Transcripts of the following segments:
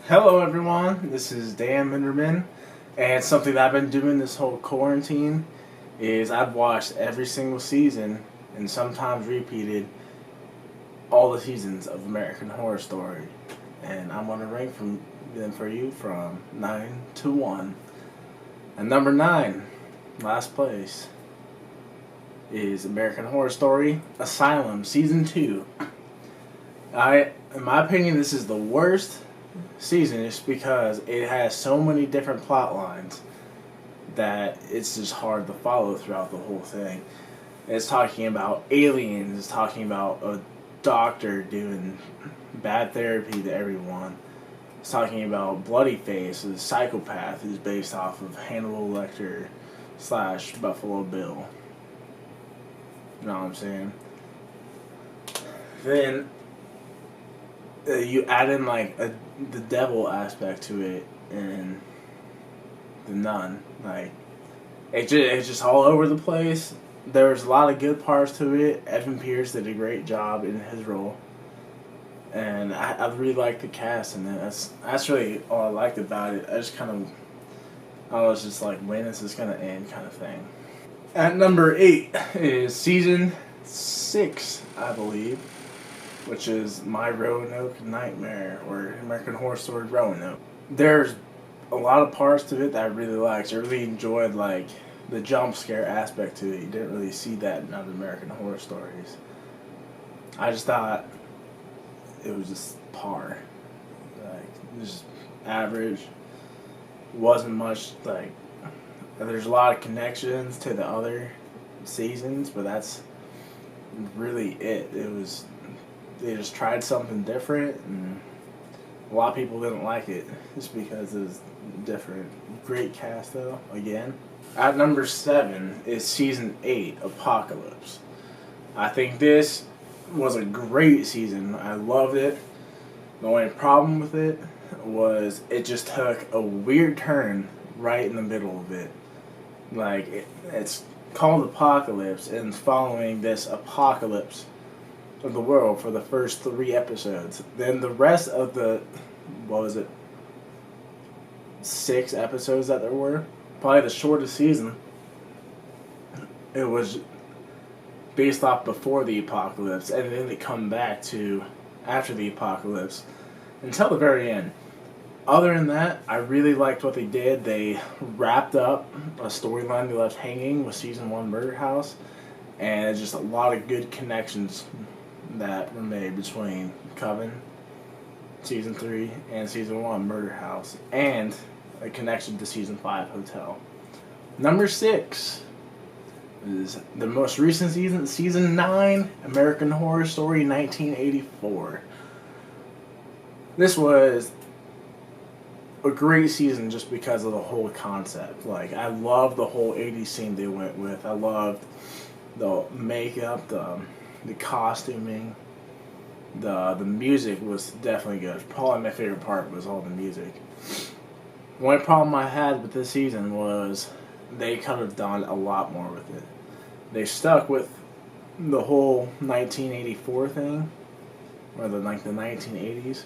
Hello, everyone. This is Dan Minderman, and something that I've been doing this whole quarantine is I've watched every single season and sometimes repeated all the seasons of American Horror Story, and I'm gonna rank from them for you from 9 to 1. And number 9, last place, is American Horror Story Asylum Season 2. In my opinion, this is the worst season just because it has so many different plot lines that it's just hard to follow throughout the whole thing. It's talking about aliens, it's talking about a doctor doing bad therapy to everyone. It's talking about Bloody Face, a psychopath who's based off of Hannibal Lecter slash Buffalo Bill. You know what I'm saying? Then you add in the devil aspect to it and the nun. It's just all over the place. There's a lot of good parts to it. Evan Pierce did a great job in his role, and I really like the cast, and that's really all I liked about it. I was just like, when is this gonna end, kind of thing. At number 8 is season 6, I believe, which is My Roanoke Nightmare, or American Horror Story Roanoke. There's a lot of parts to it that I really liked. I really enjoyed the jump scare aspect to it. You didn't really see that in other American Horror Stories. I just thought it was just par, just average. Wasn't much There's a lot of connections to the other seasons, but that's really it. They just tried something different, and a lot of people didn't like it just because it was different. Great cast, though, again. At number 7 is season 8, Apocalypse. I think this was a great season. I loved it. The only problem with it was it just took a weird turn right in the middle of it. It's called Apocalypse, and it's following this apocalypse of the world for the first 3 episodes. Then the rest of the, 6 episodes that there were, probably the shortest season, it was based off before the apocalypse, and then they come back to after the apocalypse until the very end. Other than that, I really liked what they did. They wrapped up a storyline they left hanging with season 1 Murder House, and it's just a lot of good connections that were made between Coven, season 3, and season 1 Murder House, and a connection to season 5 Hotel. Number 6 is the most recent season 9 American Horror Story 1984. This was a great season just because of the whole concept. I loved the whole 80s scene they went with. I loved the makeup, the costuming, the music was definitely good. Probably my favorite part was all the music. The only problem I had with this season was they could have done a lot more with it. They stuck with the whole 1984 thing, or the 1980s,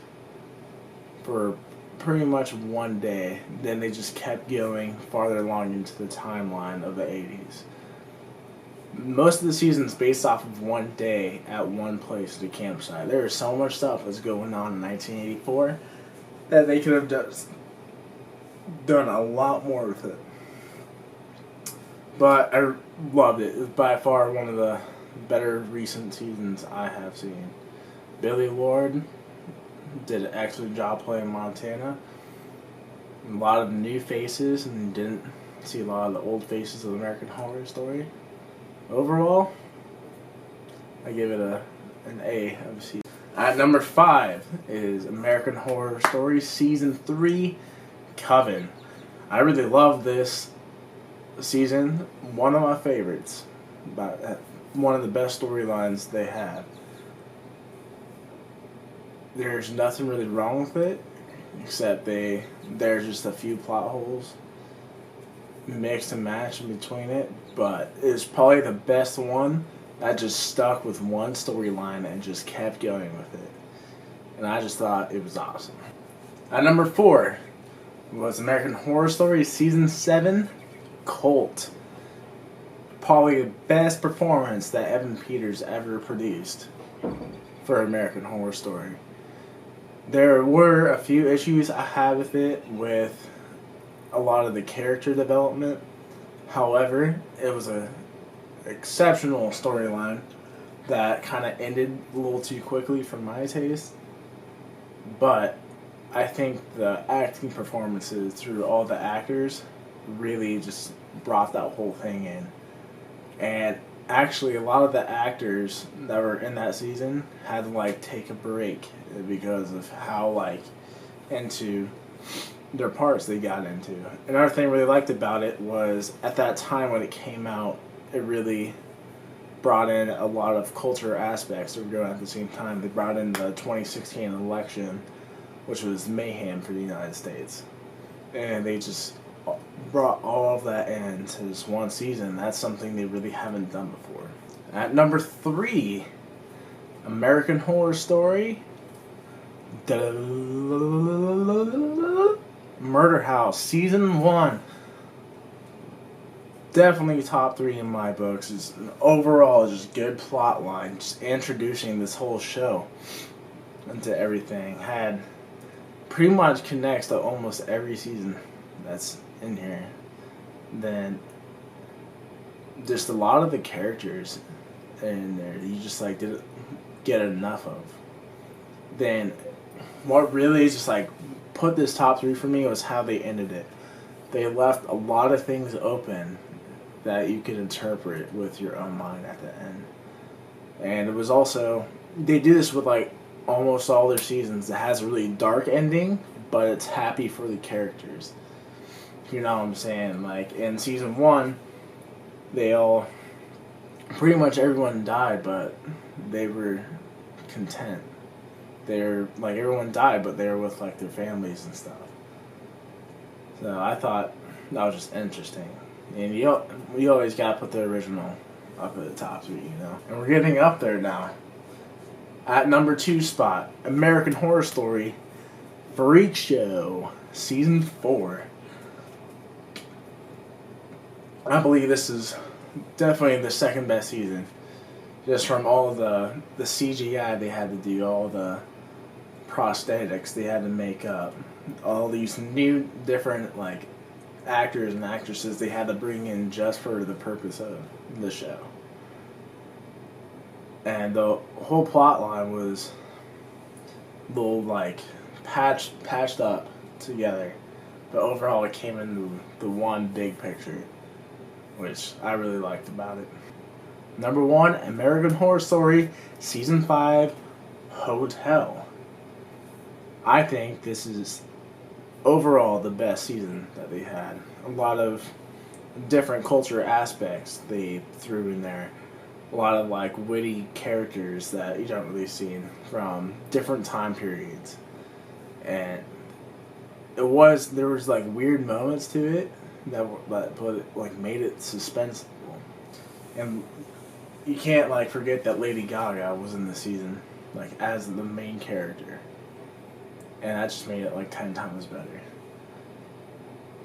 for pretty much one day. Then they just kept going farther along into the timeline of the 80s. Most of the season's based off of one day at one place at a campsite. There is so much stuff that's going on in 1984 that they could have done a lot more with it. But I loved it. It was by far one of the better recent seasons I have seen. Billy Lord did an excellent job playing Montana. A lot of new faces, and didn't see a lot of the old faces of American Horror Story. Overall, I give it an A of C. At number 5 is American Horror Story Season 3, Coven. I really love this season. One of my favorites. One of the best storylines they have. There's nothing really wrong with it, except there's just a few plot holes mixed and matched in between it, but it's probably the best one that just stuck with one storyline and just kept going with it. And I just thought it was awesome. At number 4 was American Horror Story Season 7, Cult. Probably the best performance that Evan Peters ever produced for American Horror Story. There were a few issues I had with it, with a lot of the character development. However, it was an exceptional storyline that kind of ended a little too quickly for my taste. But I think the acting performances through all the actors really just brought that whole thing in. And actually, a lot of the actors that were in that season had to like take a break because of how like into their parts they got into. Another thing I really liked about it was at that time when it came out, it really brought in a lot of cultural aspects that were going on at the same time. They brought in the 2016 election, which was mayhem for the United States. And they just brought all of that into this one season. That's something they really haven't done before. At number 3, American Horror Story Murder House Season 1. Definitely top 3 in my books. It's overall just good plot line, just introducing this whole show into everything. Had pretty much connects to almost every season that's in here. Then just a lot of the characters in there you just like didn't get enough of. Then what really just like put this top 3 for me was how they ended it. They left a lot of things open that you could interpret with your own mind at the end. And it was also, they do this with like almost all their seasons. It has a really dark ending, but it's happy for the characters. You know what I'm saying? Like in season 1, they all, pretty much everyone died, but they were content. They're like, everyone died, but they were with like their families and stuff. So I thought that was just interesting. And you always gotta put the original up at the top 3, you know. And we're getting up there now. At number 2 spot, American Horror Story Freak Show Season 4. I believe this is definitely the second best season. Just from all the CGI they had to do, all the prosthetics they had to make up, all these new different like actors and actresses they had to bring in just for the purpose of the show. And the whole plot line was little like patched up together, but overall it came into the one big picture, which I really liked about it. Number 1, American Horror Story Season 5, Hotel. I think this is overall the best season that they had. A lot of different culture aspects they threw in there. A lot of like witty characters that you don't really see from different time periods. And there was like weird moments to it that made it suspenseful. And you can't like forget that Lady Gaga was in the season like as the main character. And that just made it like 10 times better.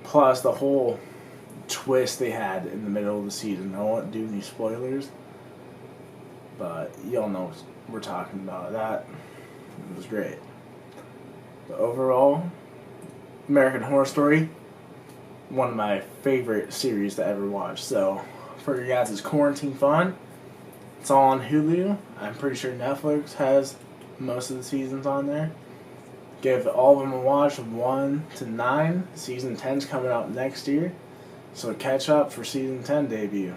Plus the whole twist they had in the middle of the season. I won't do any spoilers, but y'all know what we're talking about. That it was great. But overall, American Horror Story, one of my favorite series to ever watch. So for you guys' quarantine fun, it's all on Hulu. I'm pretty sure Netflix has most of the seasons on there. Give all of them a watch from 1 to 9. Season 10's coming out next year. So catch up for Season 10 debut.